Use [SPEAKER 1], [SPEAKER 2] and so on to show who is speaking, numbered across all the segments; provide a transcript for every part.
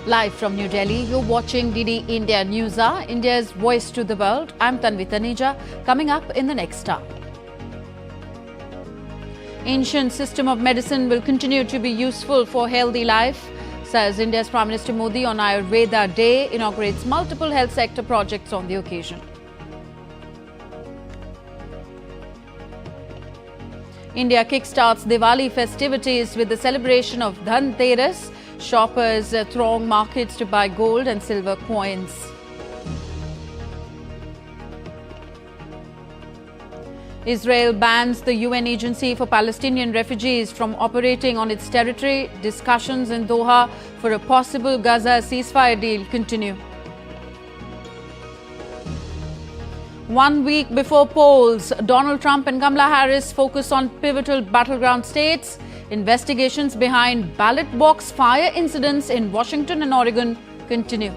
[SPEAKER 1] Live from New Delhi, you're watching DD India News Hour, India's voice to the world. I'm Tanvi Taneja. Coming up in the next hour. Ancient system of medicine will continue to be useful for healthy life, says India's Prime Minister Modi on Ayurveda Day, inaugurates multiple health sector projects on the occasion. India kickstarts Diwali festivities with the celebration of Dhanteras. Shoppers throng markets to buy gold and silver coins. Israel bans the UN Agency for Palestinian Refugees from operating on its territory. Discussions in Doha for a possible Gaza ceasefire deal continue. 1 week before polls, Donald Trump and Kamala Harris focus on pivotal battleground states. Investigations behind ballot box fire incidents in Washington and Oregon continue.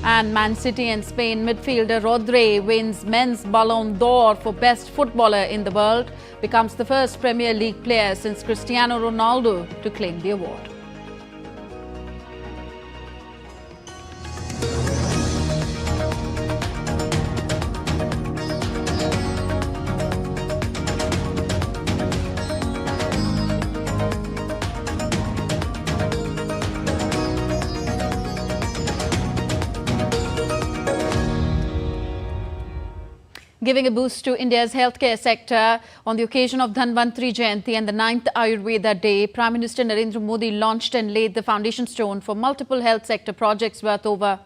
[SPEAKER 1] And Man City and Spain midfielder Rodri wins men's Ballon d'Or for best footballer in the world, becomes the first Premier League player since Cristiano Ronaldo to claim the award. Giving a boost to India's healthcare sector on the occasion of Dhanvantri Jayanti and the 9th Ayurveda Day, Prime Minister Narendra Modi launched and laid the foundation stone for multiple health sector projects worth over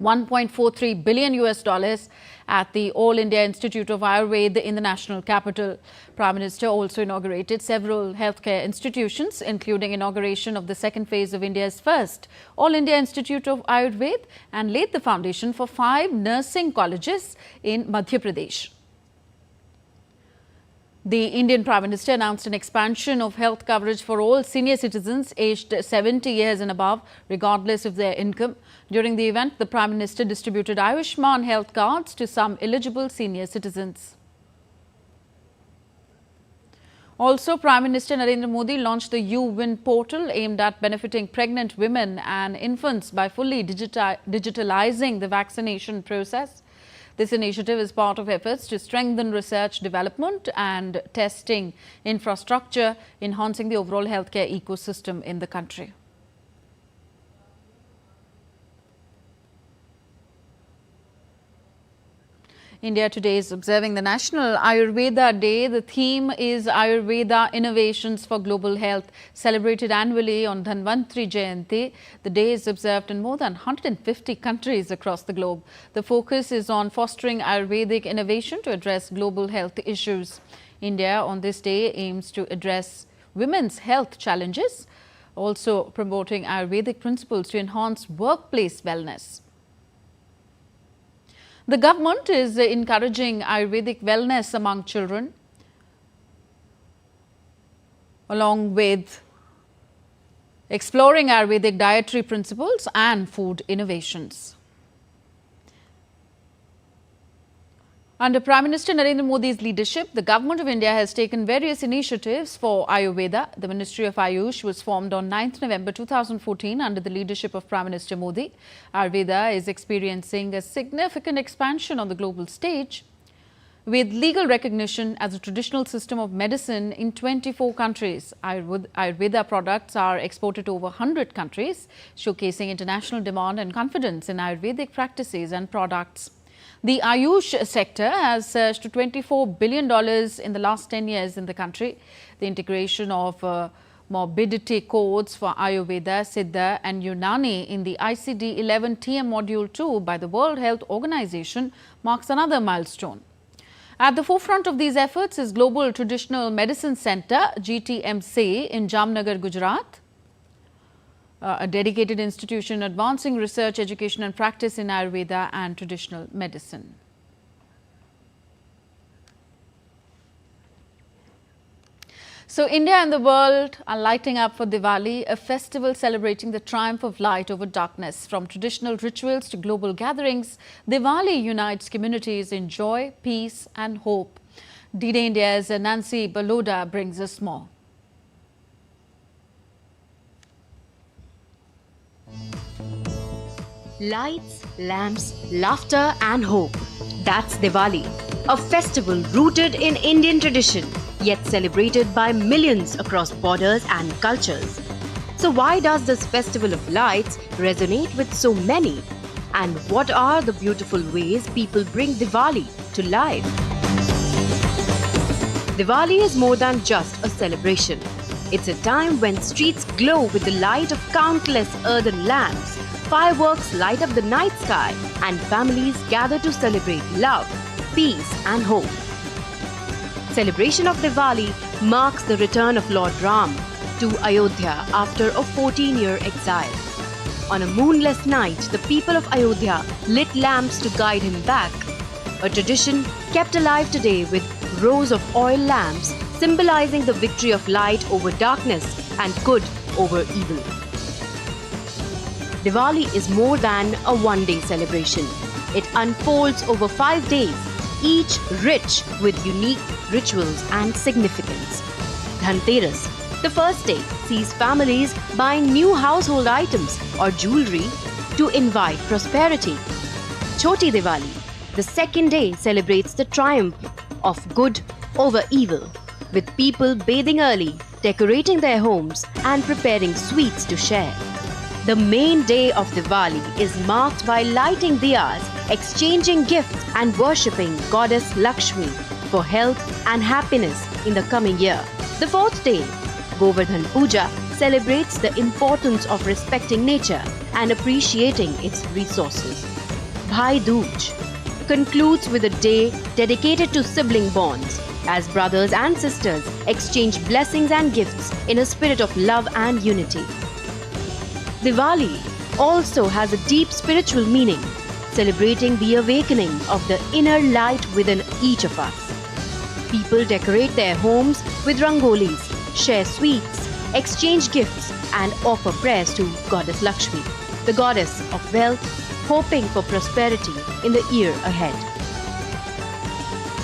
[SPEAKER 1] $1.43 billion at the All India Institute of Ayurveda in the national capital. Prime Minister also inaugurated several healthcare institutions, including inauguration of the second phase of India's first All India Institute of Ayurveda, and laid the foundation for 5 nursing colleges in Madhya Pradesh. The Indian Prime Minister announced an expansion of health coverage for all senior citizens aged 70 years and above, regardless of their income. During the event, the Prime Minister distributed Ayushman health cards to some eligible senior citizens. Also, Prime Minister Narendra Modi launched the U-Win portal aimed at benefiting pregnant women and infants by fully digitalizing the vaccination process. This initiative is part of efforts to strengthen research, development and testing infrastructure, enhancing the overall healthcare ecosystem in the country. India today is observing the National Ayurveda Day. The theme is Ayurveda Innovations for Global Health, celebrated annually on Dhanvantri Jayanti. The day is observed in more than 150 countries across the globe. The focus is on fostering Ayurvedic innovation to address global health issues. India on this day aims to address women's health challenges, also promoting Ayurvedic principles to enhance workplace wellness. The government is encouraging Ayurvedic wellness among children, along with exploring Ayurvedic dietary principles and food innovations. Under Prime Minister Narendra Modi's leadership, the Government of India has taken various initiatives for Ayurveda. The Ministry of Ayush was formed on 9th November 2014 under the leadership of Prime Minister Modi. Ayurveda is experiencing a significant expansion on the global stage, with legal recognition as a traditional system of medicine in 24 countries. Ayurveda products are exported to over 100 countries, showcasing international demand and confidence in Ayurvedic practices and products. The Ayush sector has surged to $24 billion in the last 10 years in the country. The integration of morbidity codes for Ayurveda, Siddha and Unani in the ICD-11 TM Module 2 by the World Health Organization marks another milestone. At the forefront of these efforts is Global Traditional Medicine Centre, GTMC, in Jamnagar, Gujarat, a dedicated institution advancing research, education and practice in Ayurveda and traditional medicine. So India and the world are lighting up for Diwali, a festival celebrating the triumph of light over darkness. From traditional rituals to global gatherings, Diwali unites communities in joy, peace and hope. DD India's Nancy Baloda brings us more.
[SPEAKER 2] Lights, lamps, laughter and hope. That's Diwali, a festival rooted in Indian tradition, yet celebrated by millions across borders and cultures. So why does this festival of lights resonate with so many? And what are the beautiful ways people bring Diwali to life? Diwali is more than just a celebration. It's a time when streets glow with the light of countless earthen lamps, fireworks light up the night sky, and families gather to celebrate love, peace and hope. Celebration of Diwali marks the return of Lord Ram to Ayodhya after a 14-year exile. On a moonless night, the people of Ayodhya lit lamps to guide him back, a tradition kept alive today with rows of oil lamps symbolizing the victory of light over darkness and good over evil. Diwali is more than a one-day celebration. It unfolds over 5 days, each rich with unique rituals and significance. Dhanteras, the first day, sees families buying new household items or jewelry to invite prosperity. Choti Diwali, the second day, celebrates the triumph of good over evil, with people bathing early, decorating their homes and preparing sweets to share. The main day of Diwali is marked by lighting diyas, exchanging gifts and worshipping Goddess Lakshmi for health and happiness in the coming year. The fourth day, Govardhan Puja, celebrates the importance of respecting nature and appreciating its resources. Bhai Dooj concludes with a day dedicated to sibling bonds, as brothers and sisters exchange blessings and gifts in a spirit of love and unity. Diwali also has a deep spiritual meaning, celebrating the awakening of the inner light within each of us. People decorate their homes with rangolis, share sweets, exchange gifts and offer prayers to Goddess Lakshmi, the goddess of wealth, hoping for prosperity in the year ahead.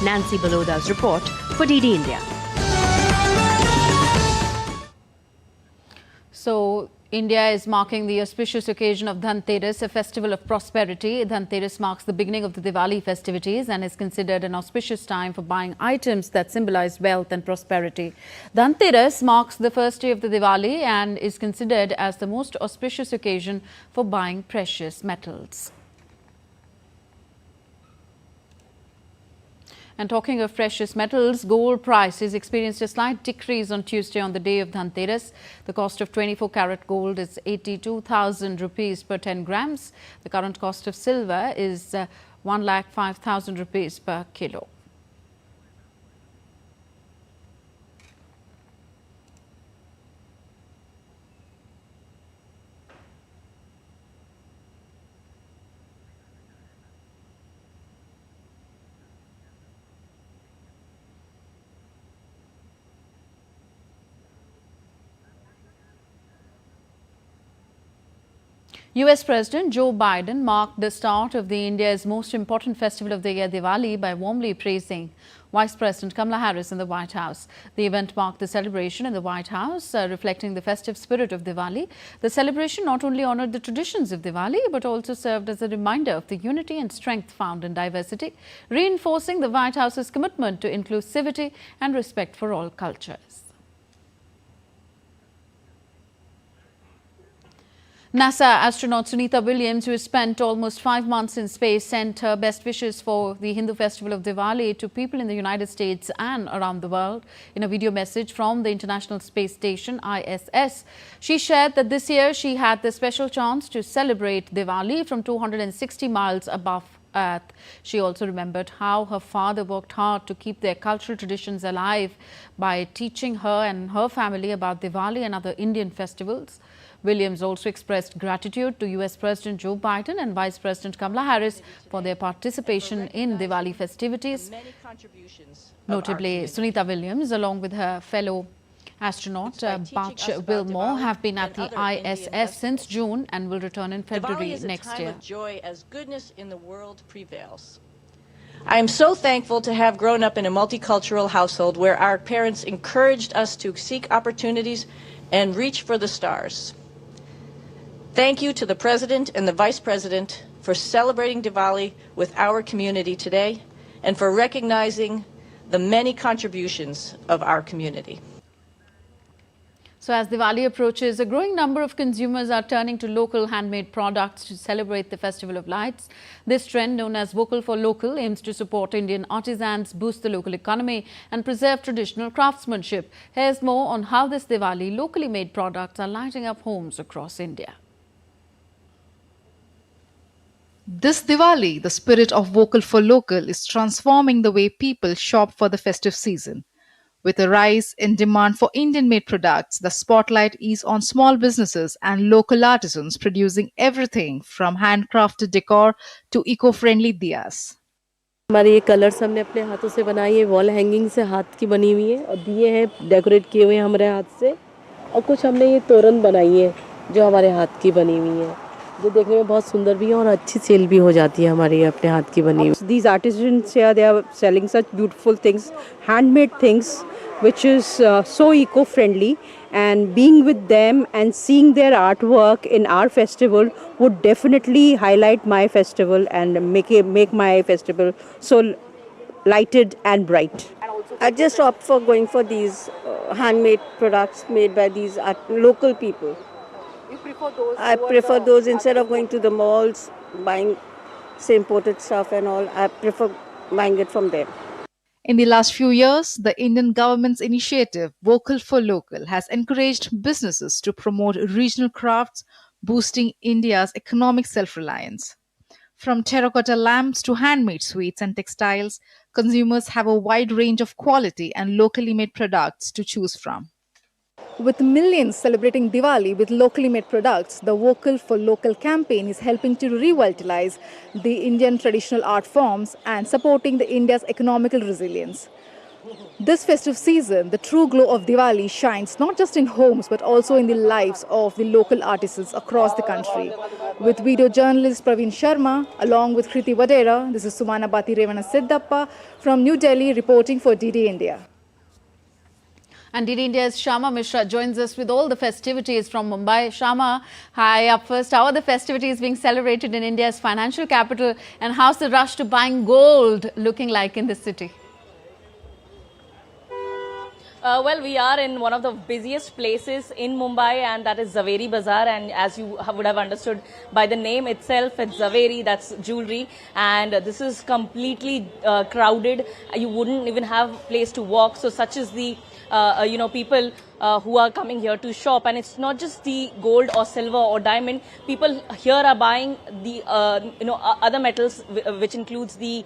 [SPEAKER 2] Nancy Baloda's report for DD India.
[SPEAKER 1] So, India is marking the auspicious occasion of Dhanteras, a festival of prosperity. Dhanteras marks the beginning of the Diwali festivities and is considered an auspicious time for buying items that symbolize wealth and prosperity. Dhanteras marks the first day of the Diwali and is considered as the most auspicious occasion for buying precious metals. And talking of precious metals, gold prices experienced a slight decrease on Tuesday on the day of Dhanteras. The cost of 24-carat gold is 82,000 rupees per 10 grams. The current cost of silver is 1,05,000 rupees per kilo. US President Joe Biden marked the start of India's most important festival of the year, Diwali, by warmly praising Vice President Kamala Harris in the White House. The event marked the celebration in the White House, reflecting the festive spirit of Diwali. The celebration not only honored the traditions of Diwali, but also served as a reminder of the unity and strength found in diversity, reinforcing the White House's commitment to inclusivity and respect for all cultures. NASA astronaut Sunita Williams, who has spent almost 5 months in space, sent her best wishes for the Hindu festival of Diwali to people in the United States and around the world. In a video message from the International Space Station ISS, she shared that this year she had the special chance to celebrate Diwali from 260 miles above Earth. She also remembered how her father worked hard to keep their cultural traditions alive by teaching her and her family about Diwali and other Indian festivals. Williams also expressed gratitude to US President Joe Biden and Vice President Kamala Harris for their participation in Diwali festivities. Notably, Sunita Williams, along with her fellow astronaut Butch Wilmore, have been at the ISS since June and will return in February next year.
[SPEAKER 3] Joy as goodness in the world prevails. I am so thankful to have grown up in a multicultural household where our parents encouraged us to seek opportunities and reach for the stars. Thank you to the President and the Vice President for celebrating Diwali with our community today and for recognizing the many contributions of our community.
[SPEAKER 1] So as Diwali approaches, a growing number of consumers are turning to local handmade products to celebrate the Festival of Lights. This trend, known as Vocal for Local, aims to support Indian artisans, boost the local economy and preserve traditional craftsmanship. Here's more on how this Diwali locally made products are lighting up homes across India.
[SPEAKER 4] This Diwali, the spirit of Vocal for Local is transforming the way people shop for the festive season. With a rise in demand for Indian-made products, the spotlight is on small businesses and local artisans producing everything from handcrafted decor to eco-friendly diyas.
[SPEAKER 5] हमारे ये colours हमने अपने हाथों से बनाई है, wall hanging से हाथ की बनी हुई है और दिए हैं डेकोरेट किए हुए हैं हमारे हाथ से और कुछ हमने ये तोरण बनाई है जो हमारे हाथ की बनी हुई है जो देखने में बहुत सुंदर भी है और अच्छी सेल भी हो जाती है हमारी अपने हाथ की बनी हुई.
[SPEAKER 6] These artisans here, they are selling such beautiful things, handmade things, which is so eco-friendly, and being with them and seeing their artwork in our festival would definitely highlight my festival and make my festival so lighted and bright.
[SPEAKER 7] I just opt for going for these handmade products made by these local people.
[SPEAKER 6] You prefer those?
[SPEAKER 7] I prefer those instead of going to the malls, buying say imported stuff and all. I prefer buying it from them.
[SPEAKER 4] In the last few years, the Indian government's initiative Vocal for Local has encouraged businesses to promote regional crafts, boosting India's economic self-reliance. From terracotta lamps to handmade sweets and textiles, consumers have a wide range of quality and locally made products to choose from.
[SPEAKER 8] With millions celebrating Diwali with locally made products, the Vocal for Local campaign is helping to revitalize the Indian traditional art forms and supporting the India's economical resilience. This festive season, the true glow of Diwali shines not just in homes but also in the lives of the local artisans across the country. With video journalist Praveen Sharma along with Kriti Vadera, this is Sumana Bati Revana Siddappa from New Delhi reporting for DD India.
[SPEAKER 1] And DD India's Shama Mishra joins us with all the festivities from Mumbai. Shama, hi, up first. How are the festivities being celebrated in India's financial capital and how's the rush to buying gold looking like in the city?
[SPEAKER 9] Well, we are in one of the busiest places in Mumbai, and that is Zaveri Bazaar. And as you would have understood by the name itself, it's Zaveri, that's jewelry. And this is completely crowded. You wouldn't even have place to walk. So such is the people who are coming here to shop. And it's not just the gold or silver or diamond. People here are buying the other metals, which includes the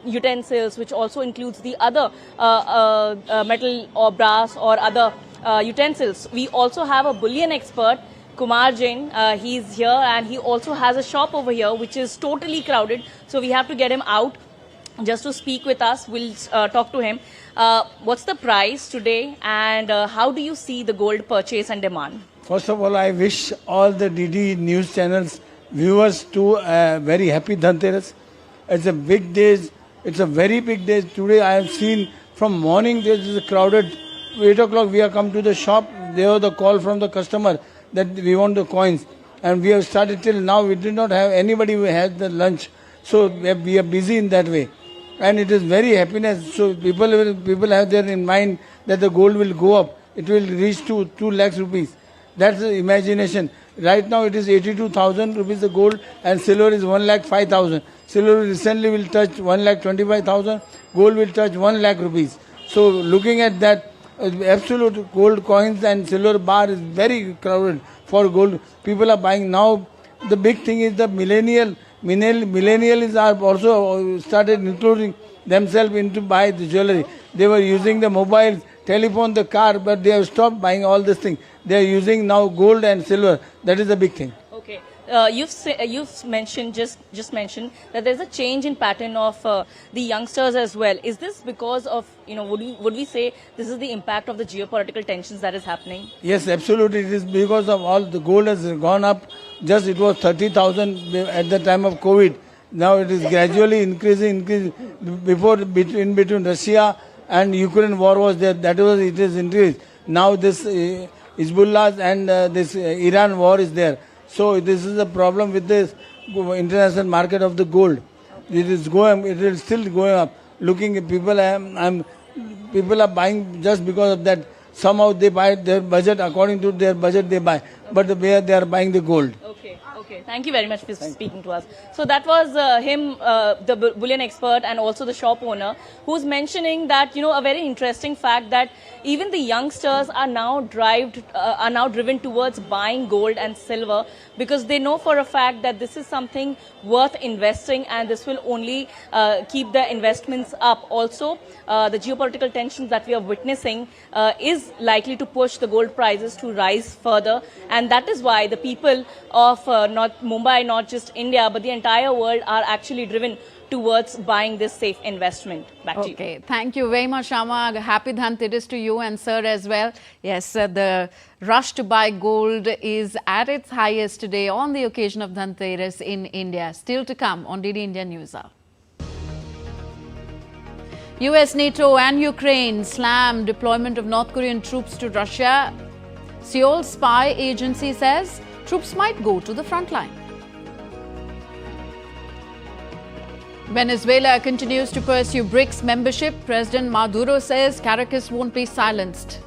[SPEAKER 9] utensils, which also includes the other metal or brass or other utensils. We also have a bullion expert, Kumar Jain. He's here and he also has a shop over here which is totally crowded. So we have to get him out just to speak with us. We'll talk to him. What's the price today and how do you see the gold purchase and demand?
[SPEAKER 10] First of all, I wish all the DD news channels viewers to a very happy Dhanteras. It's a big day. It's a very big day. Today I have seen from morning there is a crowded. 8 o'clock we have come to the shop. There was the call from the customer that we want the coins. And we have started till now. We did not have anybody who has the lunch. So we are busy in that way. And it is very happiness. So people have there in mind that the gold will go up. It will reach to 2 lakhs rupees. That's the imagination. Right now it is 82,000 rupees the gold and silver is 1,05,000. Silver recently will touch 1,25,000. Gold will touch 1 lakh rupees. So looking at that, absolute gold coins and silver bar is very crowded for gold. People are buying now. The big thing is the millennials are also started including themselves into buy the jewelry. They were using the mobiles, telephone, the car, but they have stopped buying all this thing. They are using now gold and silver. That is the big thing.
[SPEAKER 9] Okay. You've mentioned just mentioned that there's a change in pattern of the youngsters as well. Is this because of would we say this is the impact of the geopolitical tensions that is happening?
[SPEAKER 10] Yes, absolutely. It is because of all the gold has gone up. Just it was 30,000 at the time of COVID. Now it is gradually increasing. Before in between Russia and Ukraine war was there. It is increased. Now this Hezbollah and this Iran war is there. So this is a problem with this international market of the gold. It is still going up. Looking at people, people are buying just because of that. Somehow they buy their budget, according to their budget they buy. But the way they are buying the gold.
[SPEAKER 9] Okay. Thank you very much for speaking to us. So that was him, the bullion expert and also the shop owner, who's mentioning that, a very interesting fact that even the youngsters are now driven towards buying gold and silver because they know for a fact that this is something worth investing and this will only keep the investments up. Also, the geopolitical tensions that we are witnessing is likely to push the gold prices to rise further, and that is why the people of not Mumbai, not just India, but the entire world are actually driven towards buying this safe investment. Back to you.
[SPEAKER 1] Okay, thank you very much, Shama. Happy Dhanteras to you and sir as well. Yes, the rush to buy gold is at its highest today on the occasion of Dhanteras in India. Still to come on DD India News Hour. US, NATO and Ukraine slam deployment of North Korean troops to Russia. Seoul spy agency says troops might go to the front line. Venezuela continues to pursue BRICS membership. President Maduro says Caracas won't be silenced.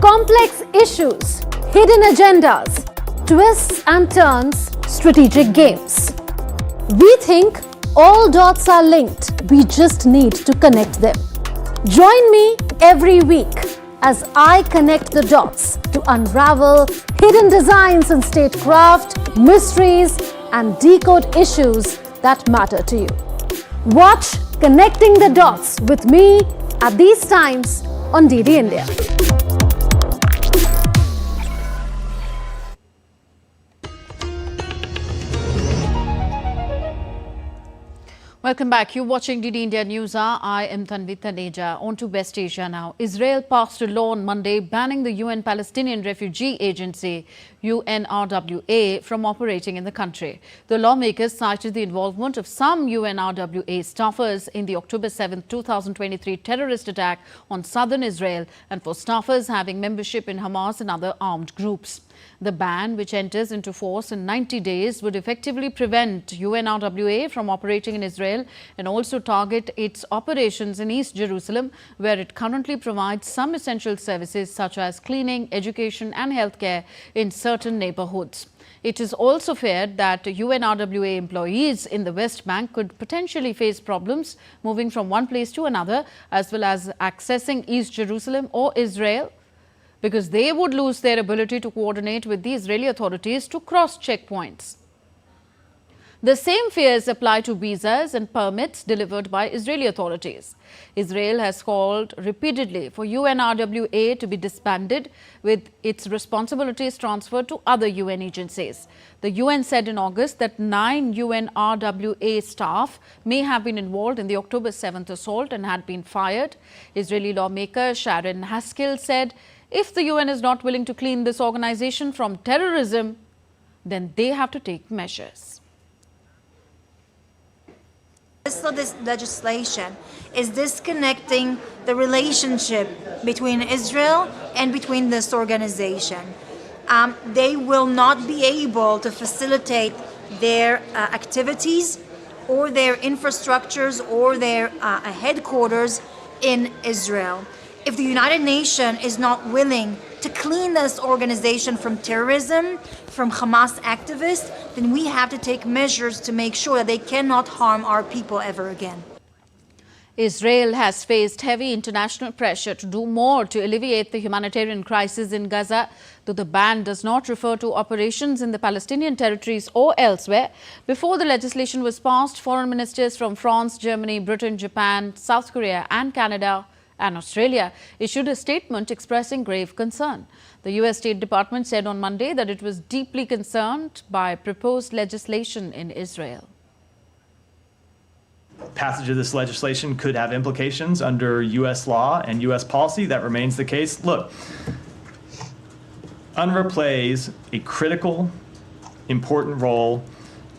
[SPEAKER 11] Complex issues, hidden agendas, twists and turns, strategic games. We think all dots are linked. We just need to connect them. Join me every week as I connect the dots to unravel hidden designs in statecraft, mysteries, and decode issues that matter to you. Watch Connecting the Dots with me at these times on DD India.
[SPEAKER 1] Welcome back. You're watching DD India News Hour. I am Tanvi Taneja. On to West Asia now. Israel passed a law on Monday banning the UN Palestinian Refugee Agency, UNRWA, from operating in the country. The lawmakers cited the involvement of some UNRWA staffers in the October 7, 2023 terrorist attack on southern Israel and for staffers having membership in Hamas and other armed groups. The ban, which enters into force in 90 days, would effectively prevent UNRWA from operating in Israel and also target its operations in East Jerusalem, where it currently provides some essential services such as cleaning, education and healthcare in certain neighborhoods. It is also feared that UNRWA employees in the West Bank could potentially face problems moving from one place to another, as well as accessing East Jerusalem or Israel, because they would lose their ability to coordinate with the Israeli authorities to cross checkpoints. The same fears apply to visas and permits delivered by Israeli authorities. Israel has called repeatedly for UNRWA to be disbanded, with its responsibilities transferred to other UN agencies. The UN said in August that 9 UNRWA staff may have been involved in the October 7th assault and had been fired. Israeli lawmaker Sharon Haskell said, if the UN is not willing to clean this organization from terrorism, then they have to take measures.
[SPEAKER 12] So this legislation is disconnecting the relationship between Israel and between this organization. They will not be able to facilitate their activities or their infrastructures or their headquarters in Israel. If the United Nations is not willing to clean this organization from terrorism, from Hamas activists, then we have to take measures to make sure that they cannot harm our people ever again.
[SPEAKER 1] Israel has faced heavy international pressure to do more to alleviate the humanitarian crisis in Gaza, though the ban does not refer to operations in the Palestinian territories or elsewhere. Before the legislation was passed, foreign ministers from France, Germany, Britain, Japan, South Korea and Canada and Australia issued a statement expressing grave concern. The US State Department said on Monday that it was deeply concerned by proposed legislation in Israel.
[SPEAKER 13] Passage of this legislation could have implications under US law and US policy. That remains the case. Look, UNRWA plays a critical, important role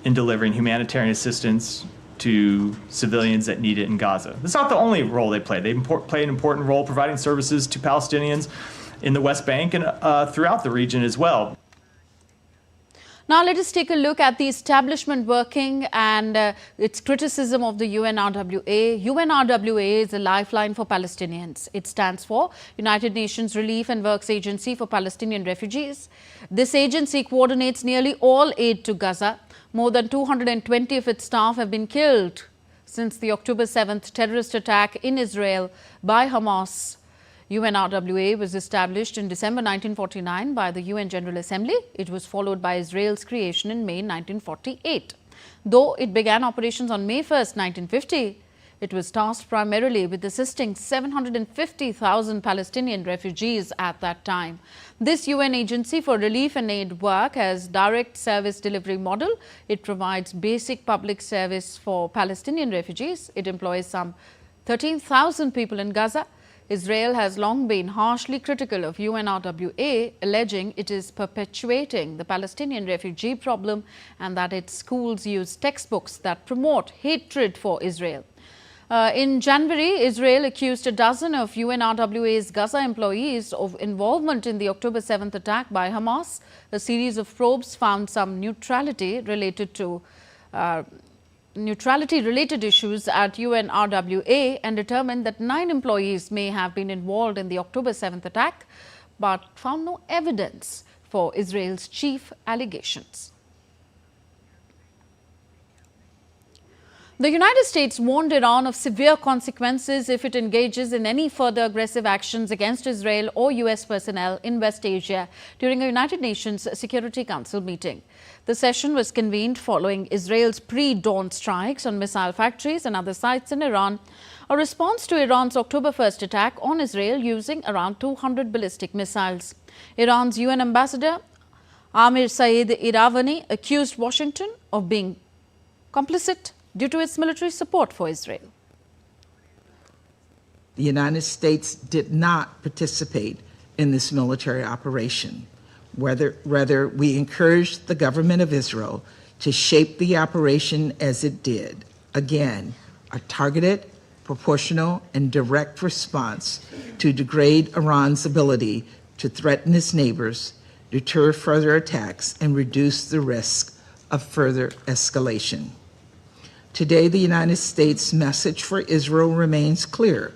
[SPEAKER 13] in delivering humanitarian assistance to civilians that need it in Gaza. That's not the only role they play. They play an important role providing services to Palestinians in the West Bank and throughout the region as well.
[SPEAKER 1] Now let us take a look at the establishment working and its criticism of the UNRWA. UNRWA is a lifeline for Palestinians. It stands for United Nations Relief and Works Agency for Palestinian Refugees. This agency coordinates nearly all aid to Gaza. More than 220 of its staff have been killed since the October 7th terrorist attack in Israel by Hamas. UNRWA was established in December 1949 by the UN General Assembly. It was followed by Israel's creation in May 1948. Though it began operations on May 1st, 1950, it was tasked primarily with assisting 750,000 Palestinian refugees at that time. This UN agency for relief and aid work has direct service delivery model. It provides basic public service for Palestinian refugees. It employs some 13,000 people in Gaza. Israel has long been harshly critical of UNRWA, alleging it is perpetuating the Palestinian refugee problem and that its schools use textbooks that promote hatred for Israel. In January, Israel accused a dozen of UNRWA's Gaza employees of involvement in the October 7th attack by Hamas. A series of probes found some neutrality-related issues at UNRWA and determined that 9 employees may have been involved in the October 7th attack, but found no evidence for Israel's chief allegations. The United States warned Iran of severe consequences if it engages in any further aggressive actions against Israel or US personnel in West Asia during a United Nations Security Council meeting. The session was convened following Israel's pre-dawn strikes on missile factories and other sites in Iran, a response to Iran's October 1st attack on Israel using around 200 ballistic missiles. Iran's UN ambassador Amir Saeed Iravani accused Washington of being complicit due to its military support for Israel.
[SPEAKER 14] The United States did not participate in this military operation. Rather, we encouraged the government of Israel to shape the operation as it did. Again, a targeted, proportional, and direct response to degrade Iran's ability to threaten its neighbors, deter further attacks, and reduce the risk of further escalation. Today, the United States' message for Israel remains clear.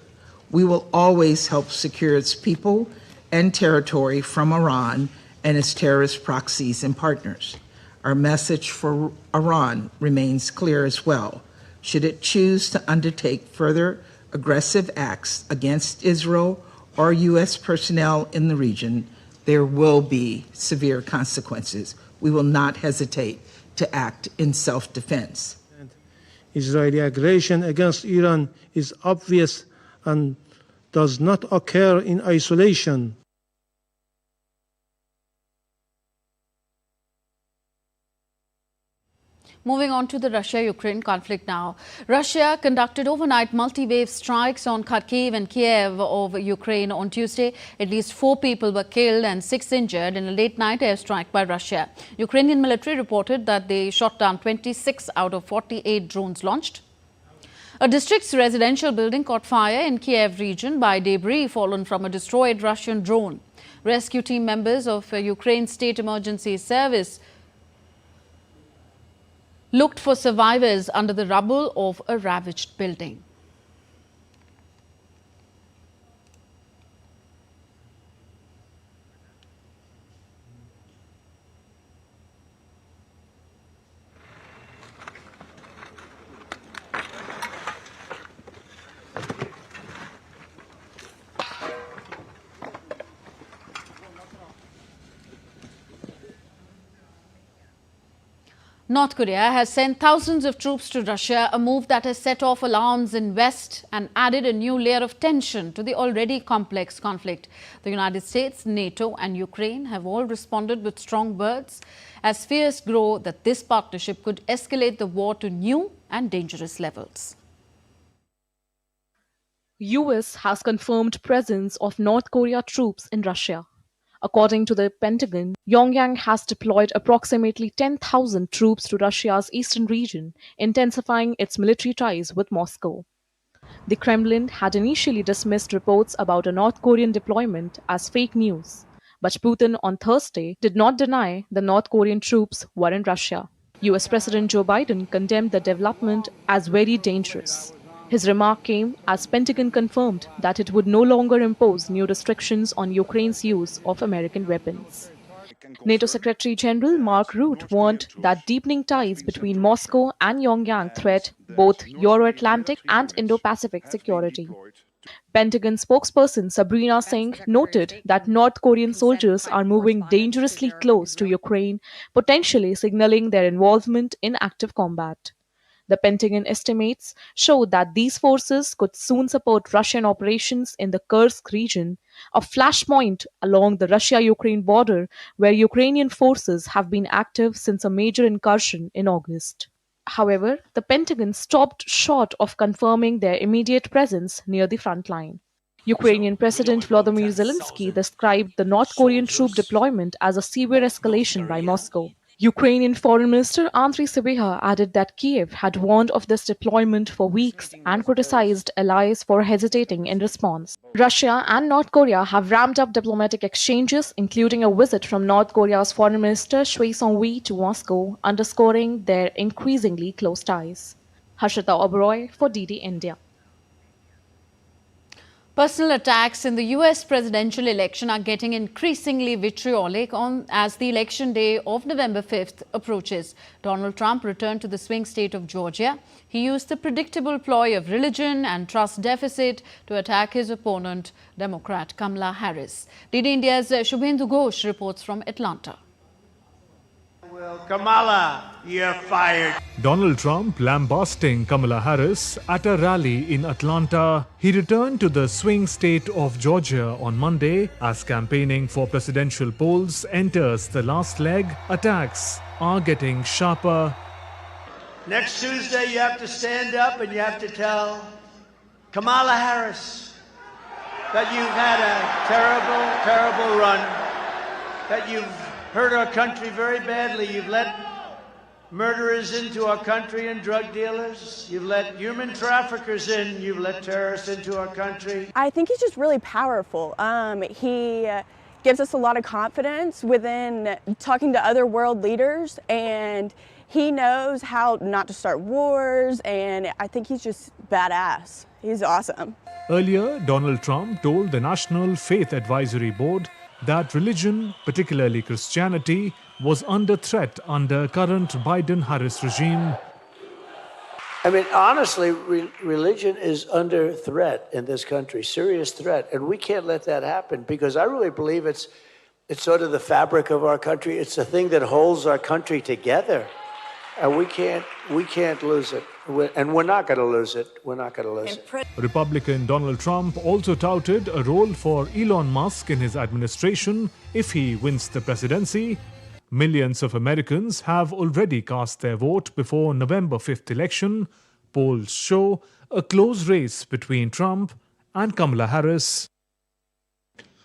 [SPEAKER 14] We will always help secure its people and territory from Iran and its terrorist proxies and partners. Our message for Iran remains clear as well. Should it choose to undertake further aggressive acts against Israel or U.S. personnel in the region, there will be severe consequences. We will not hesitate to act in self-defense.
[SPEAKER 15] Israeli aggression against Iran is obvious and does not occur in isolation.
[SPEAKER 1] Moving on to the Russia-Ukraine conflict now. Russia conducted overnight multi-wave strikes on Kharkiv and Kiev of Ukraine on Tuesday. At least 4 people were killed and 6 injured in a late-night airstrike by Russia. Ukrainian military reported that they shot down 26 out of 48 drones launched. A district's residential building caught fire in Kiev region by debris fallen from a destroyed Russian drone. Rescue team members of Ukraine's State Emergency Service looked for survivors under the rubble of a ravaged building. North Korea has sent thousands of troops to Russia, a move that has set off alarms in West and added a new layer of tension to the already complex conflict. The United States, NATO and Ukraine have all responded with strong words as fears grow that this partnership could escalate the war to new and dangerous levels.
[SPEAKER 16] US has confirmed presence of North Korea troops in Russia. According to the Pentagon, Pyongyang has deployed approximately 10,000 troops to Russia's eastern region, intensifying its military ties with Moscow. The Kremlin had initially dismissed reports about a North Korean deployment as fake news, but Putin on Thursday did not deny the North Korean troops were in Russia. US President Joe Biden condemned the development as very dangerous. His remark came as Pentagon confirmed that it would no longer impose new restrictions on Ukraine's use of American weapons. NATO Secretary General Mark Rutte warned that deepening ties between Moscow and Pyongyang threat both Euro-Atlantic and Indo-Pacific security. Pentagon spokesperson Sabrina Singh noted that North Korean soldiers are moving dangerously close to Ukraine, potentially signaling their involvement in active combat. The Pentagon estimates show that these forces could soon support Russian operations in the Kursk region, a flashpoint along the Russia-Ukraine border where Ukrainian forces have been active since a major incursion in August. However, the Pentagon stopped short of confirming their immediate presence near the front line. Ukrainian President Volodymyr Zelensky described the North Korean troop deployment as a severe escalation by Moscow. Ukrainian Foreign Minister Andriy Sybiha added that Kiev had warned of this deployment for weeks and criticized allies for hesitating in response. Russia and North Korea have ramped up diplomatic exchanges, including a visit from North Korea's Foreign Minister Choi Song-hui to Moscow, underscoring their increasingly close ties. Harshita Oberoi for DD India.
[SPEAKER 1] Personal attacks in the US presidential election are getting increasingly vitriolic as the election day of November 5th approaches. Donald Trump returned to the swing state of Georgia. He used the predictable ploy of religion and trust deficit to attack his opponent, Democrat Kamala Harris. DD India's Shubhendu Ghosh reports from Atlanta.
[SPEAKER 17] Well, Kamala, you're fired.
[SPEAKER 18] Donald Trump lambasting Kamala Harris at a rally in Atlanta. He returned to the swing state of Georgia on Monday as campaigning for presidential polls enters the last leg. Attacks are getting sharper.
[SPEAKER 17] Next Tuesday, you have to stand up and you have to tell Kamala Harris that you've had a terrible, terrible run, that you've hurt our country very badly. You've let murderers into our country and drug dealers. You've let human traffickers in. You've let terrorists into our country.
[SPEAKER 19] I think he's just really powerful. He gives us a lot of confidence within talking to other world leaders, and he knows how not to start wars, and I think he's just badass. He's awesome.
[SPEAKER 18] Earlier, Donald Trump told the National Faith Advisory Board that religion, particularly Christianity, was under threat under current Biden-Harris regime.
[SPEAKER 20] I mean, honestly, religion is under threat in this country, serious threat, and we can't let that happen because I really believe it's sort of the fabric of our country. It's the thing that holds our country together, and we can't lose it. And we're not going to lose it. We're not going to lose it.
[SPEAKER 18] Republican Donald Trump also touted a role for Elon Musk in his administration if he wins the presidency. Millions of Americans have already cast their vote before November 5th election. Polls show a close race between Trump and Kamala Harris.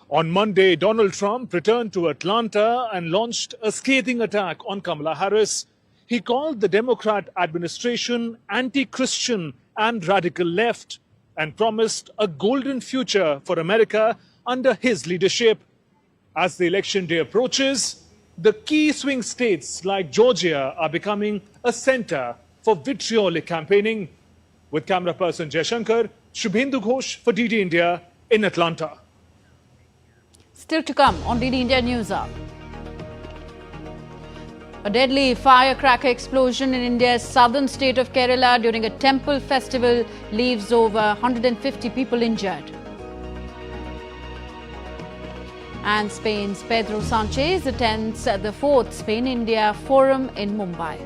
[SPEAKER 18] On Monday, Donald Trump returned to Atlanta and launched a scathing attack on Kamala Harris. He called the Democrat administration anti-Christian and radical left and promised a golden future for America under his leadership. As the election day approaches, the key swing states like Georgia are becoming a center for vitriolic campaigning. With camera person Jaishankar, Shubhendu Ghosh for DD India in Atlanta.
[SPEAKER 1] Still to come on DD India News Hour. A deadly firecracker explosion in India's southern state of Kerala during a temple festival leaves over 150 people injured. And Spain's Pedro Sanchez attends the 4th Spain-India Forum in Mumbai.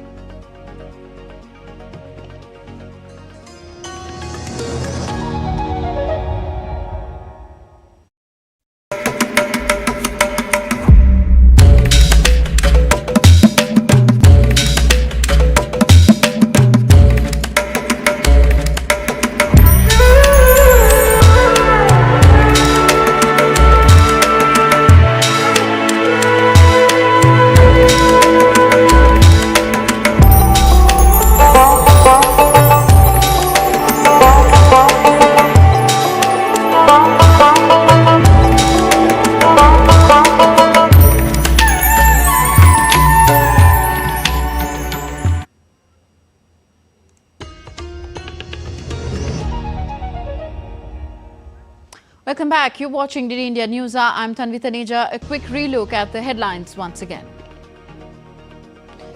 [SPEAKER 1] Welcome back. You're watching DD India News Hour. I'm Tanvi Taneja. A quick relook at the headlines once again.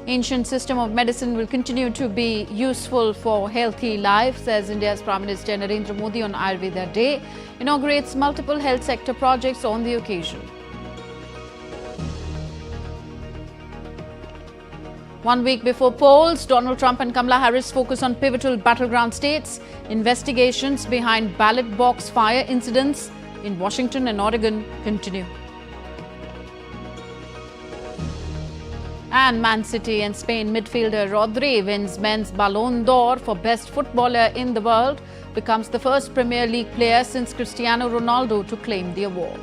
[SPEAKER 1] Ancient system of medicine will continue to be useful for healthy life, says India's Prime Minister Narendra Modi on Ayurveda Day. Inaugurates multiple health sector projects on the occasion. One week before polls, Donald Trump and Kamala Harris focus on pivotal battleground states. Investigations behind ballot box fire incidents in Washington and Oregon continue. And Man City and Spain midfielder Rodri wins men's Ballon d'Or for best footballer in the world, becomes the first Premier League player since Cristiano Ronaldo to claim the award.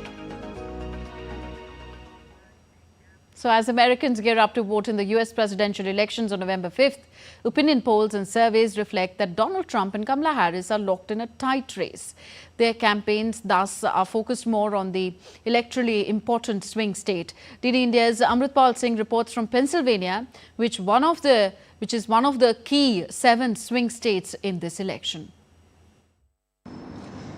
[SPEAKER 1] So as Americans gear up to vote in the US presidential elections on November 5th, opinion polls and surveys reflect that Donald Trump and Kamala Harris are locked in a tight race. Their campaigns thus are focused more on the electorally important swing state. DD India's Amritpal Singh reports from Pennsylvania, which is one of the key 7 swing states in this election.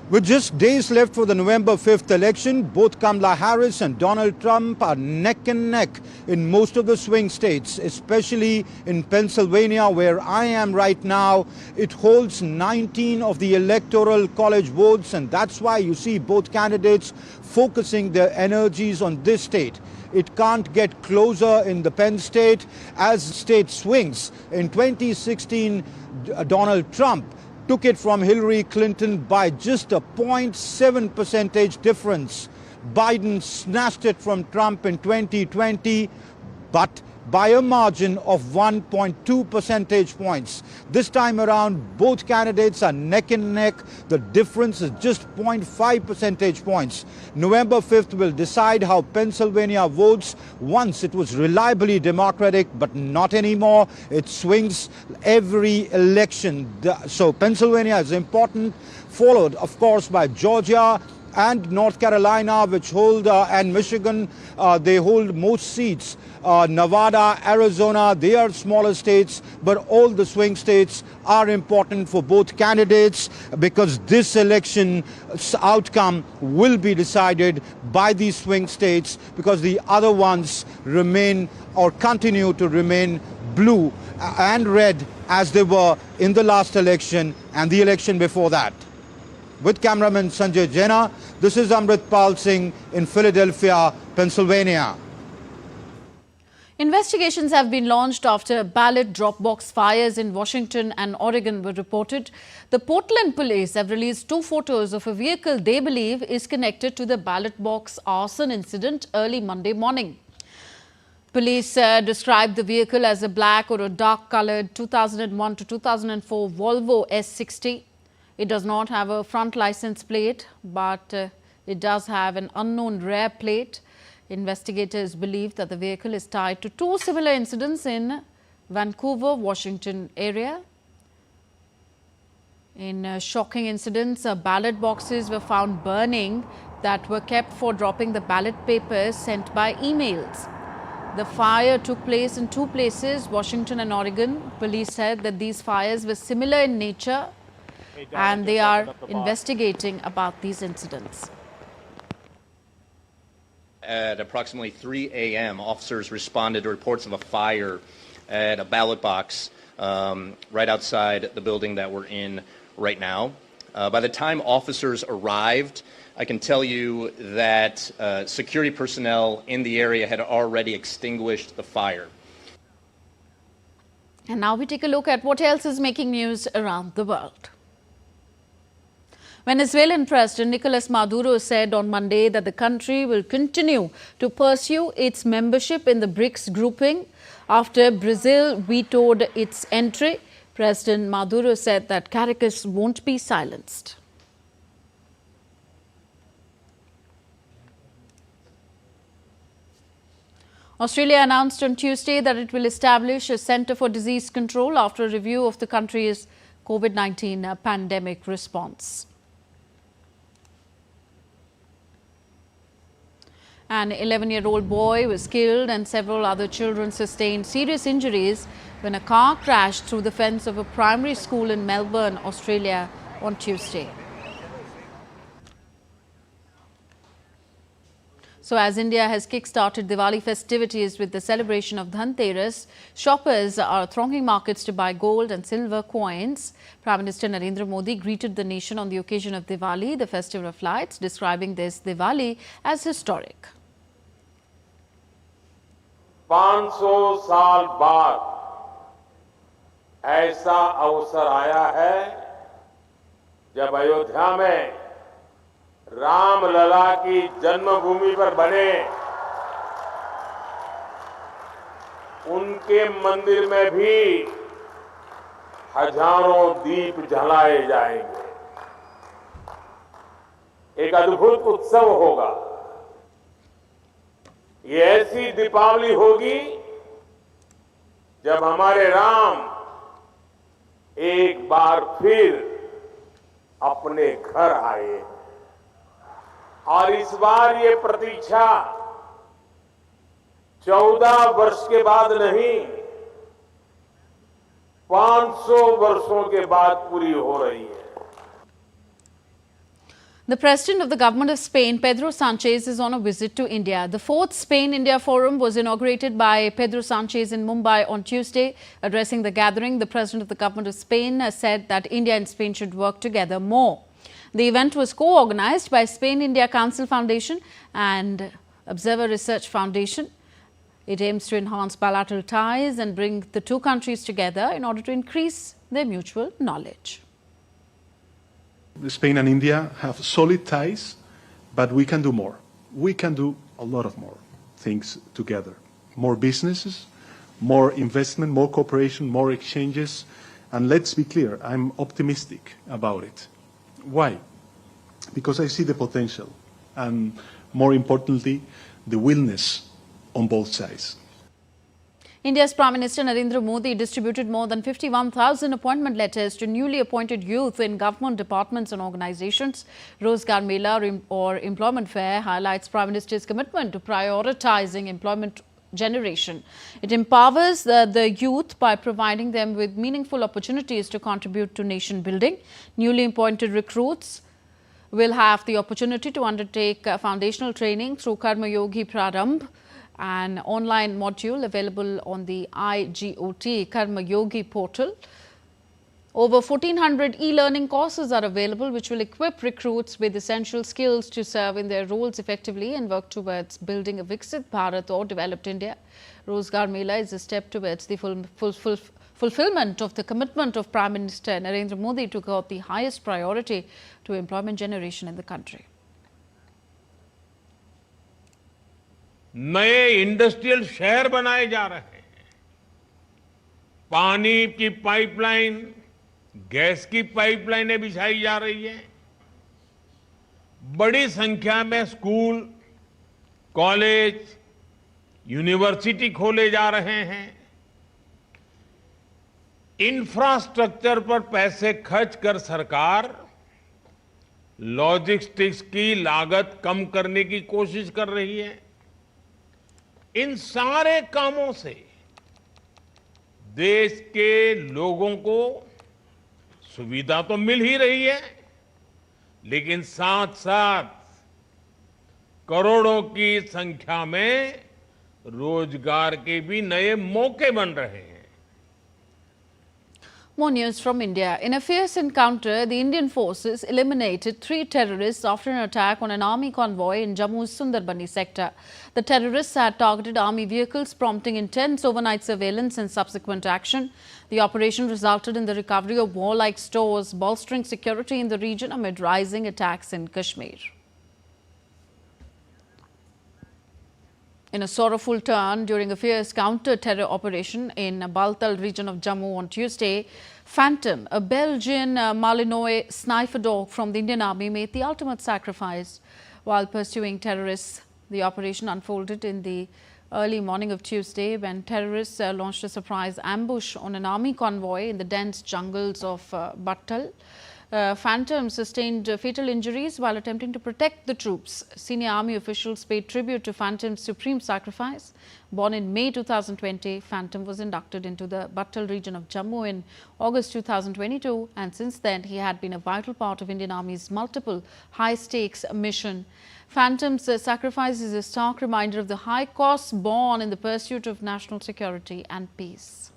[SPEAKER 21] With just days left for the November 5th election, both Kamala Harris and Donald Trump are neck and neck in most of the swing states, especially in Pennsylvania, where I am right now. It holds 19 of the electoral college votes, and that's why you see both candidates focusing their energies on this state. It can't get closer in the Penn state as state swings. In 2016, Donald Trump took it from Hillary Clinton by just a 0.7 percentage difference. Biden snatched it from Trump in 2020, but by a margin of 1.2 percentage points. This time around, both candidates are neck and neck. The difference is just 0.5 percentage points. November 5th will decide how Pennsylvania votes. Once it was reliably Democratic, but not anymore. It swings every election. So Pennsylvania is important, followed, of course, by Georgia and North Carolina, which hold, and Michigan, they hold most seats. Nevada, Arizona, they are smaller states, but all the swing states are important for both candidates because this election's outcome will be decided by these swing states because the other ones remain or continue to remain blue and red as they were in the last election and the election before that. With cameraman Sanjay Jaina, this is Amritpal Singh in Philadelphia, Pennsylvania.
[SPEAKER 1] Investigations have been launched after ballot drop box fires in Washington and Oregon were reported. The Portland police have released 2 photos of a vehicle they believe is connected to the ballot box arson incident early Monday morning. Police described the vehicle as a black or a dark-coloured 2001 to 2004 Volvo S60. It does not have a front license plate, but it does have an unknown rear plate. Investigators believe that the vehicle is tied to 2 similar incidents in Vancouver, Washington area. In shocking incidents, ballot boxes were found burning that were kept for dropping the ballot papers sent by emails. The fire took place in 2 places, Washington and Oregon. Police said that these fires were similar in nature and they are investigating about these incidents.
[SPEAKER 22] At approximately 3 a.m., officers responded to reports of a fire at a ballot box right outside the building that we're in right now. By the time officers arrived, I can tell you that security personnel in the area had already extinguished the fire.
[SPEAKER 1] And now we take a look at what else is making news around the world. Venezuelan President Nicolas Maduro said on Monday that the country will continue to pursue its membership in the BRICS grouping after Brazil vetoed its entry. President Maduro said that Caracas won't be silenced. Australia announced on Tuesday that it will establish a Centre for Disease Control after a review of the country's COVID-19 pandemic response. An 11-year-old boy was killed and several other children sustained serious injuries when a car crashed through the fence of a primary school in Melbourne, Australia on Tuesday. So as India has kick-started Diwali festivities with the celebration of Dhanteras, shoppers are thronging markets to buy gold and silver coins. Prime Minister Narendra Modi greeted the nation on the occasion of Diwali, the festival of lights, describing this Diwali as historic.
[SPEAKER 2] 500 साल बाद ऐसा अवसर आया है जब अयोध्या में रामलला की जन्मभूमि पर बने उनके मंदिर में भी हजारों दीप जलाए जाएंगे। एक अद्भुत उत्सव होगा। ये ऐसी दीपावली होगी जब हमारे राम एक बार फिर अपने घर आए और इस बार ये प्रतीक्षा 14 वर्ष के बाद नहीं 500 वर्षों के बाद पूरी हो रही है।
[SPEAKER 1] The President of the Government of Spain, Pedro Sanchez, is on a visit to India. The 4th Spain-India Forum was inaugurated by Pedro Sanchez in Mumbai on Tuesday. Addressing the gathering, the President of the Government of Spain said that India and Spain should work together more. The event was co-organized by Spain-India Council Foundation and Observer Research Foundation. It aims to enhance bilateral ties and bring the two countries together in order to increase their mutual knowledge.
[SPEAKER 3] Spain and India have solid ties, but we can do more. We can do a lot of more things together. More businesses, more investment, more cooperation, more exchanges. And let's be clear, I'm optimistic about it. Why? Because I see the potential and, more importantly, the willingness on both sides.
[SPEAKER 1] India's Prime Minister Narendra Modi distributed more than 51,000 appointment letters to newly appointed youth in government departments and organizations. Rozgar Mela or Employment Fair highlights Prime Minister's commitment to prioritizing employment generation. It empowers the youth by providing them with meaningful opportunities to contribute to nation building. Newly appointed recruits will have the opportunity to undertake foundational training through Karma Yogi Prarambh, an online module available on the IGOT Karma Yogi portal. Over 1,400 e-learning courses are available which will equip recruits with essential skills to serve in their roles effectively and work towards building a Viksit Bharat or developed India. Rozgar Mela is a step towards the fulfillment of the commitment of Prime Minister Narendra Modi to give the highest priority to employment generation in the country.
[SPEAKER 2] नए industrial शहर बनाए जा रहे हैं। पानी की pipeline, gas की पाइपलाइनें बिछाई जा रही हैं। बड़ी संख्या में स्कूल, कॉलेज, यूनिवर्सिटी खोले जा रहे हैं। इंफ्रास्ट्रक्चर पर पैसे खर्च कर सरकार लॉजिस्टिक्स की लागत कम करने की कोशिश कर रही है। इन सारे कामों से देश के लोगों को सुविधा तो मिल ही रही है, लेकिन साथ साथ करोड़ों की संख्या में रोजगार के भी नए मौके बन रहे हैं।
[SPEAKER 1] More news from India. In a fierce encounter, the Indian forces eliminated 3 terrorists after an attack on an army convoy in Jammu's Sundarbani sector. The terrorists had targeted army vehicles, prompting intense overnight surveillance and subsequent action. The operation resulted in the recovery of warlike stores, bolstering security in the region amid rising attacks in Kashmir. In a sorrowful turn, during a fierce counter-terror operation in Baltal region of Jammu on Tuesday, Phantom, a Belgian Malinois sniper dog from the Indian Army, made the ultimate sacrifice while pursuing terrorists. The operation unfolded in the early morning of Tuesday when terrorists launched a surprise ambush on an army convoy in the dense jungles of Battal. Phantom sustained fatal injuries while attempting to protect the troops. Senior army officials paid tribute to Phantom's supreme sacrifice. Born in May 2020, Phantom was inducted into the Battal region of Jammu in August 2022, and since then he had been a vital part of Indian Army's multiple high-stakes mission. Phantom's sacrifice is a stark reminder of the high costs borne in the pursuit of national security and peace.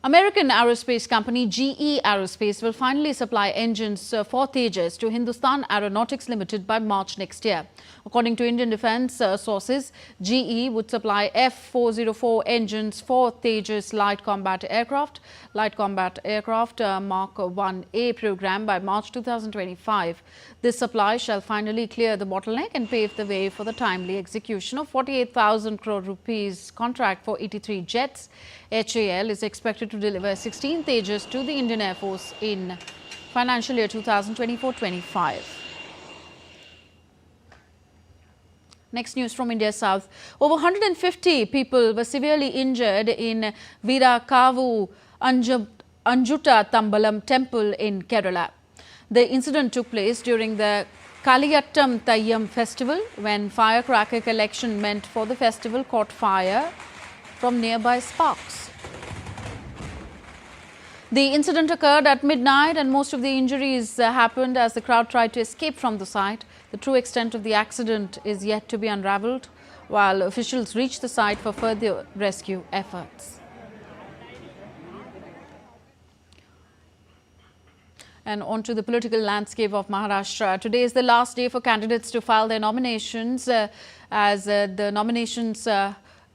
[SPEAKER 1] American aerospace company GE Aerospace will finally supply engines for Tejas to Hindustan Aeronautics Limited by March next year. According to Indian defence sources, GE would supply F-404 engines for Tejas light combat aircraft Mark 1A program by March 2025. This supply shall finally clear the bottleneck and pave the way for the timely execution of 48,000 crore rupees contract for 83 jets. HAL is expected to deliver 16 Tejas to the Indian Air Force in financial year 2024-25. Next news from India South. Over 150 people were severely injured in Veerakavu Anjuta Tambalam temple in Kerala. The incident took place during the Kaliyattam Thayyam festival when firecracker collection meant for the festival caught fire from nearby sparks. The incident occurred at midnight and most of the injuries happened as the crowd tried to escape from the site. The true extent of the accident is yet to be unravelled while officials reach the site for further rescue efforts. And on to the political landscape of Maharashtra. Today is the last day for candidates to file their nominations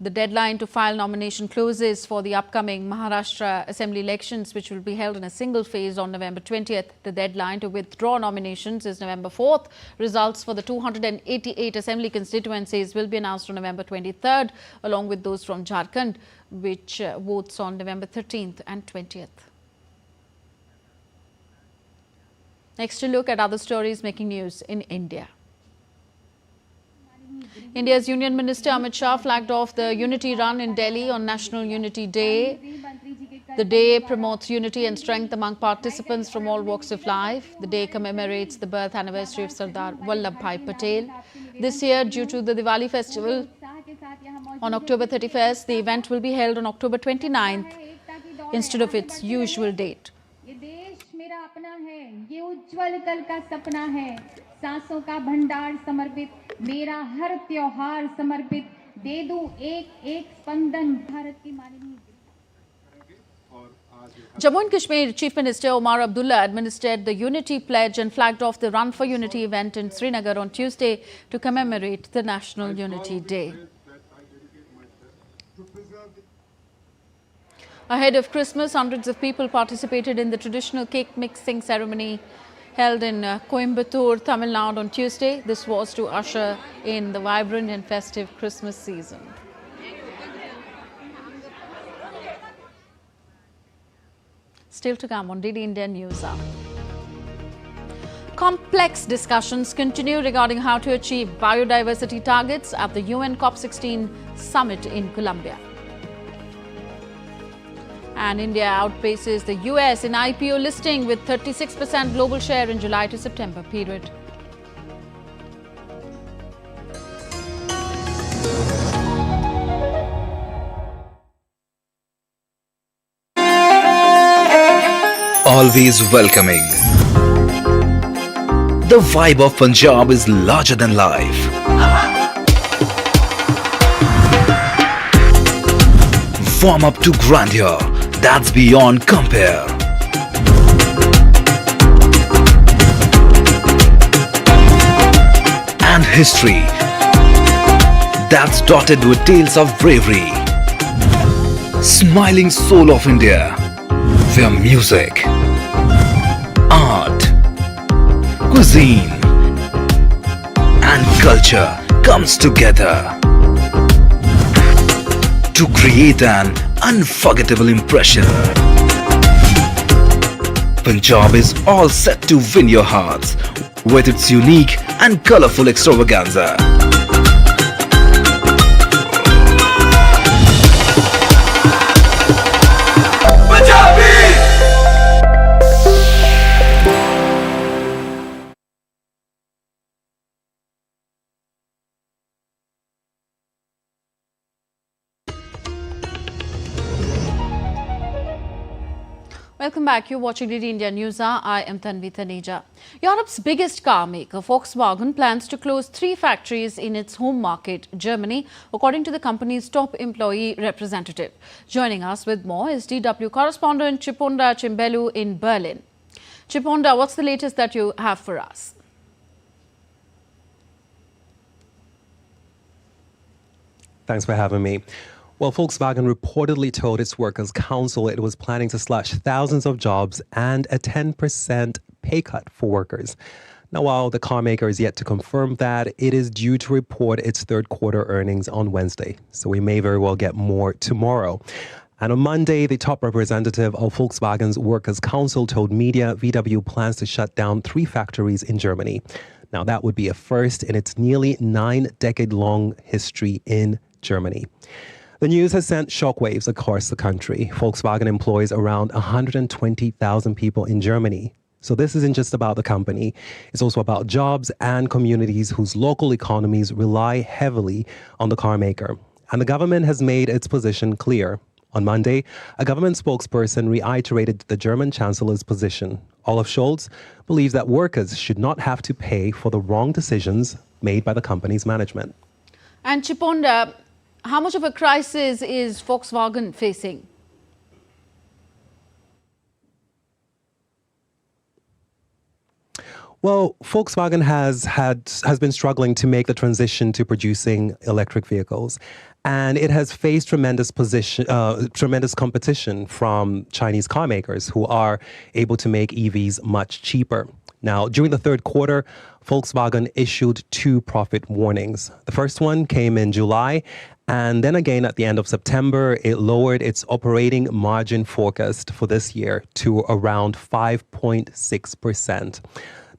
[SPEAKER 1] the deadline to file nomination closes for the upcoming Maharashtra Assembly elections, which will be held in a single phase on November 20th. The deadline to withdraw nominations is November 4th. Results for the 288 Assembly constituencies will be announced on November 23rd, along with those from Jharkhand, which votes on November 13th and 20th. Next, to look at other stories making news in India. India's Union Minister Amit Shah flagged off the Unity Run in Delhi on National Unity Day. The day promotes unity and strength among participants from all walks of life. The day commemorates the birth anniversary of Sardar Vallabhbhai Patel. This year, due to the Diwali festival on October 31st, the event will be held on October 29th instead of its usual date.
[SPEAKER 5] ये उज्जवल कल का सपना है सांसों का भंडार समर्पित मेरा हर त्योहार समर्पित दे दूं एक एक स्पंदन भारत की माननीय
[SPEAKER 1] Jammu and Kashmir Chief Minister Omar Abdullah administered the Unity Pledge and flagged off the Run for Unity event in Srinagar on Tuesday to commemorate the National Unity Day. Ahead of Christmas, hundreds of people participated in the traditional cake mixing ceremony held in Coimbatore, Tamil Nadu on Tuesday. This was to usher in the vibrant and festive Christmas season. Still to come on DD India News Hour. Complex discussions continue regarding how to achieve biodiversity targets at the UN COP16 summit in Colombia. And India outpaces the US in IPO listing with 36% global share in July to September period.
[SPEAKER 6] Always welcoming. The vibe of Punjab is larger than life. Warm up to grandeur that's beyond compare. And history that's dotted with tales of bravery. Smiling soul of India, where music, art, cuisine and culture comes together to create an unforgettable impression. Punjab is all set to win your hearts with its unique and colorful extravaganza. Punjabi!
[SPEAKER 1] Welcome back. You're watching DD India News Hour. I am Tanvi Taneja. Europe's biggest car maker, Volkswagen, plans to close 3 factories in its home market, Germany, according to the company's top employee representative. Joining us with more is DW correspondent Chiponda Chimbelu in Berlin. Chiponda, what's the latest that you have for us?
[SPEAKER 4] Thanks for having me. Well, Volkswagen reportedly told its workers' council it was planning to slash thousands of jobs and a 10% pay cut for workers. Now, while the car maker is yet to confirm that, it is due to report its third quarter earnings on Wednesday. So we may very well get more tomorrow. And on Monday, the top representative of Volkswagen's workers' council told media VW plans to shut down 3 factories in Germany. Now, that would be a first in its nearly 9-decade-long history in Germany. The news has sent shockwaves across the country. Volkswagen employs around 120,000 people in Germany. So this isn't just about the company. It's also about jobs and communities whose local economies rely heavily on the car maker. And the government has made its position clear. On Monday, a government spokesperson reiterated the German Chancellor's position. Olaf Scholz believes that workers should not have to pay for the wrong decisions made by the company's management.
[SPEAKER 1] And Chiponda, how much of a crisis is Volkswagen facing?
[SPEAKER 4] Well, Volkswagen has been struggling to make the transition to producing electric vehicles, and it has faced tremendous competition from Chinese car makers who are able to make EVs much cheaper. Now, during the third quarter, Volkswagen issued 2 profit warnings. The first one came in July, and then again at the end of September, it lowered its operating margin forecast for this year to around 5.6%.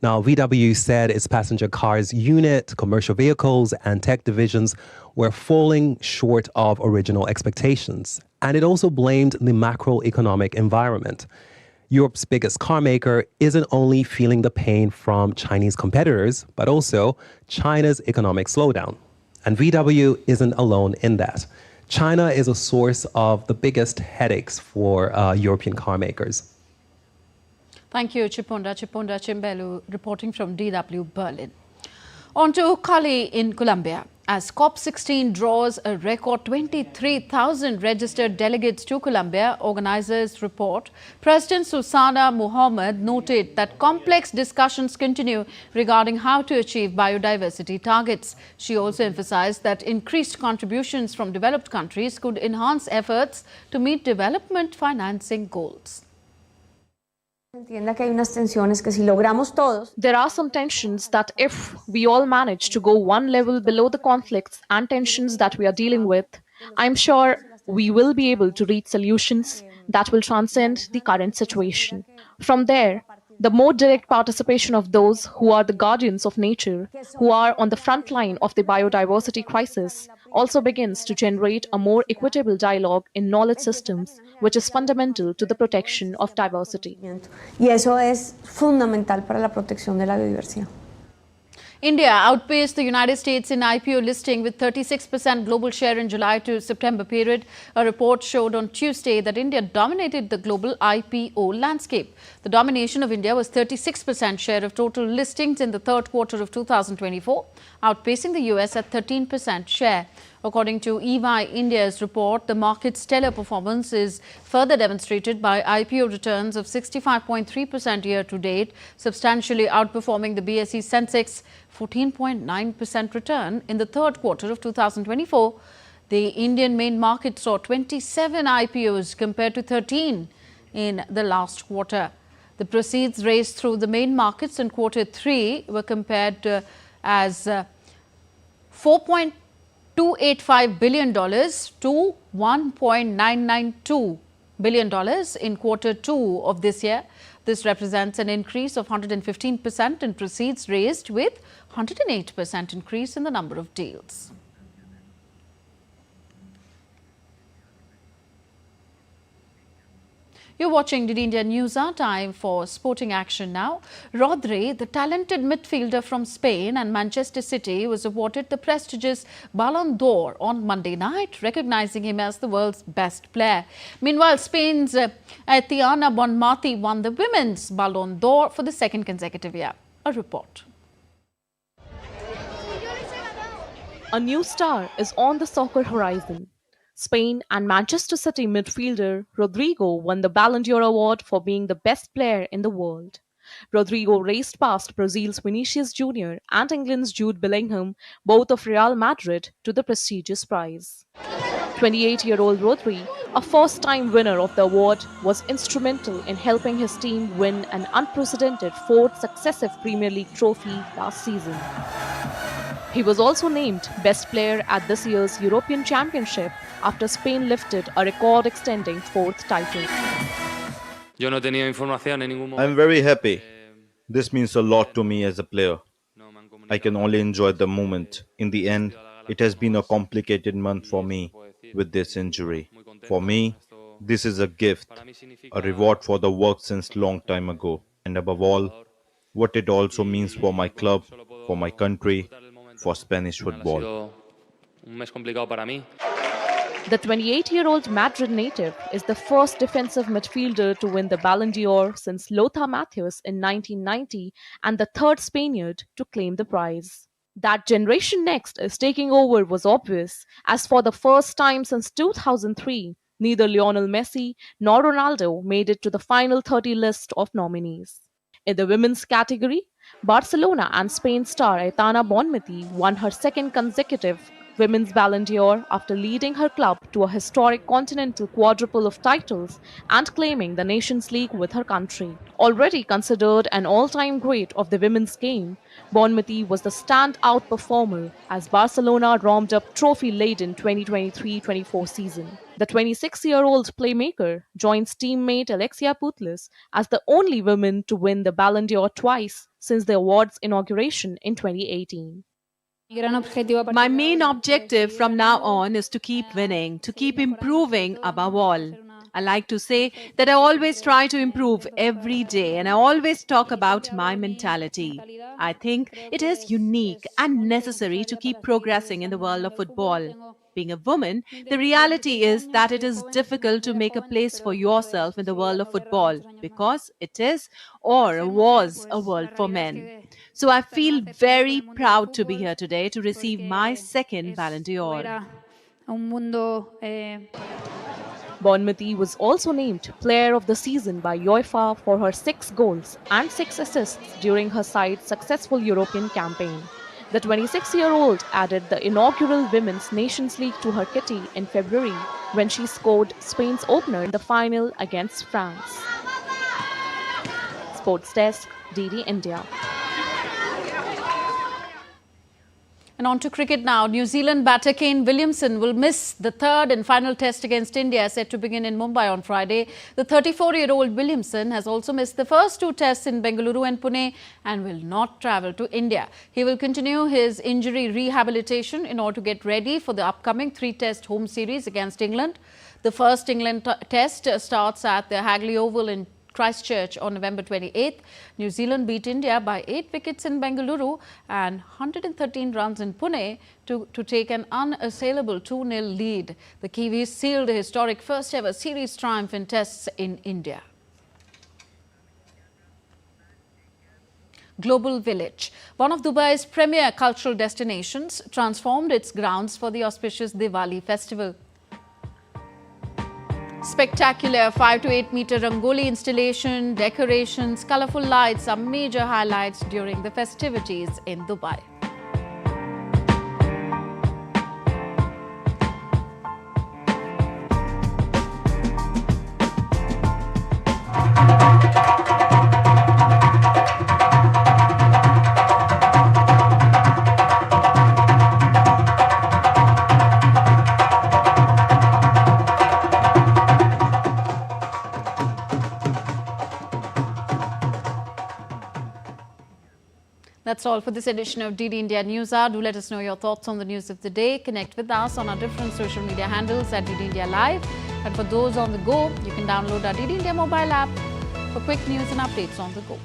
[SPEAKER 4] Now, VW said its passenger cars unit, commercial vehicles, and tech divisions were falling short of original expectations. And it also blamed the macroeconomic environment. Europe's biggest car maker isn't only feeling the pain from Chinese competitors, but also China's economic slowdown. And VW isn't alone in that. China is a source of the biggest headaches for European car makers.
[SPEAKER 1] Thank you, Chiponda Chimbelu, reporting from DW Berlin. On to Cali in Colombia. As COP16 draws a record 23,000 registered delegates to Colombia, organizers report, President Susana Mohammed noted that complex discussions continue regarding how to achieve biodiversity targets. She also emphasized that increased contributions from developed countries could enhance efforts to meet development financing goals.
[SPEAKER 16] There are some tensions that if we all manage to go one level below the conflicts and tensions that we are dealing with, I'm sure we will be able to reach solutions that will transcend the current situation. From there, the more direct participation of those who are the guardians of nature, who are on the front line of the biodiversity crisis, also begins to generate a more equitable dialogue in knowledge systems, which is fundamental to the protection of diversity.
[SPEAKER 7] Y eso es fundamental para la protección de la biodiversidad.
[SPEAKER 1] India outpaced the United States in IPO listing with 36% global share in July to September period. A report showed on Tuesday that India dominated the global IPO landscape. The domination of India was 36% share of total listings in the third quarter of 2024, outpacing the US at 13% share. According to EY India's report, the market's stellar performance is further demonstrated by IPO returns of 65.3% year to date, substantially outperforming the BSE Sensex 14.9% return in the third quarter of 2024. The Indian main market saw 27 IPOs compared to 13 in the last quarter. The proceeds raised through the main markets in quarter 3 were compared as $4.285 billion to $1.992 billion in quarter 2 of this year. This represents an increase of 115% in proceeds raised with 108% increase in the number of deals. You're watching DD India News Hour. Time for sporting action now. Rodri, the talented midfielder from Spain and Manchester City, was awarded the prestigious Ballon d'Or on Monday night, recognizing him as the world's best player. Meanwhile, Spain's Aitana Bonmati won the women's Ballon d'Or for the second consecutive year. A report.
[SPEAKER 16] A new star is on the soccer horizon. Spain and Manchester City midfielder Rodrigo won the Ballon d'Or award for being the best player in the world. Rodrigo raced past Brazil's Vinicius Jr. and England's Jude Bellingham, both of Real Madrid, to the prestigious prize. 28-year-old Rodri, a first-time winner of the award, was instrumental in helping his team win an unprecedented fourth successive Premier League trophy last season. He was also named Best Player at this year's European Championship after Spain lifted a record-extending fourth title.
[SPEAKER 8] I'm very happy. This means a lot to me as a player. I can only enjoy the moment. In the end, it has been a complicated month for me with this injury. For me, this is a gift, a reward for the work since long time ago. And above all, what it also means for my club, for my country, for Spanish football.
[SPEAKER 16] The 28-year-old Madrid native is the first defensive midfielder to win the Ballon d'Or since Lothar Matthäus in 1990 and the third Spaniard to claim the prize. That Generation Next is taking over was obvious, as for the first time since 2003, neither Lionel Messi nor Ronaldo made it to the final 30 list of nominees. In the women's category, Barcelona and Spain star Aitana Bonmati won her second consecutive Women's Ballon d'Or after leading her club to a historic continental quadruple of titles and claiming the Nations League with her country. Already considered an all-time great of the women's game, Bonmati was the standout performer as Barcelona romped up trophy-laden 2023-24 season. The 26-year-old playmaker joins teammate Alexia Putellas as the only woman to win the Ballon d'Or twice since the award's inauguration in 2018.
[SPEAKER 10] My main objective from now on is to keep winning, to keep improving above all. I like to say that I always try to improve every day and I always talk about my mentality. I think it is unique and necessary to keep progressing in the world of football. Being a woman, the reality is that it is difficult to make a place for yourself in the world of football because it is or was a world for men. So I feel very proud to be here today to receive my second Ballon d'Or.
[SPEAKER 16] Bonmati was also named Player of the Season by UEFA for her 6 goals and 6 assists during her side's successful European campaign. The 26-year-old added the inaugural Women's Nations League to her kitty in February when she scored Spain's opener in the final against France. Sports Desk, DD India.
[SPEAKER 1] And on to cricket now. New Zealand batter Kane Williamson will miss the third and final test against India set to begin in Mumbai on Friday. The 34-year-old Williamson has also missed the first 2 tests in Bengaluru and Pune and will not travel to India. He will continue his injury rehabilitation in order to get ready for the upcoming 3-test home series against England. The first England test starts at the Hagley Oval in Christchurch on November 28th. New Zealand beat India by 8 wickets in Bengaluru and 113 runs in Pune to take an unassailable 2-0 lead. The Kiwis sealed a historic first-ever series triumph in tests in India. Global Village, one of Dubai's premier cultural destinations, transformed its grounds for the auspicious Diwali festival. Spectacular 5 to 8 meter Rangoli installation, decorations, colourful lights are major highlights during the festivities in Dubai. That's all for this edition of DD India News Hour. Do let us know your thoughts on the news of the day. Connect with us on our different social media handles at DD India Live And for those on the go, you can download our DD India mobile app for quick news and updates on the go.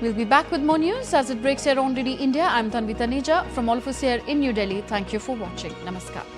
[SPEAKER 1] We'll be back with more news as it breaks here on DD India. I'm Tanvi Taneja. From all of us here in New Delhi, thank you for watching. Namaskar.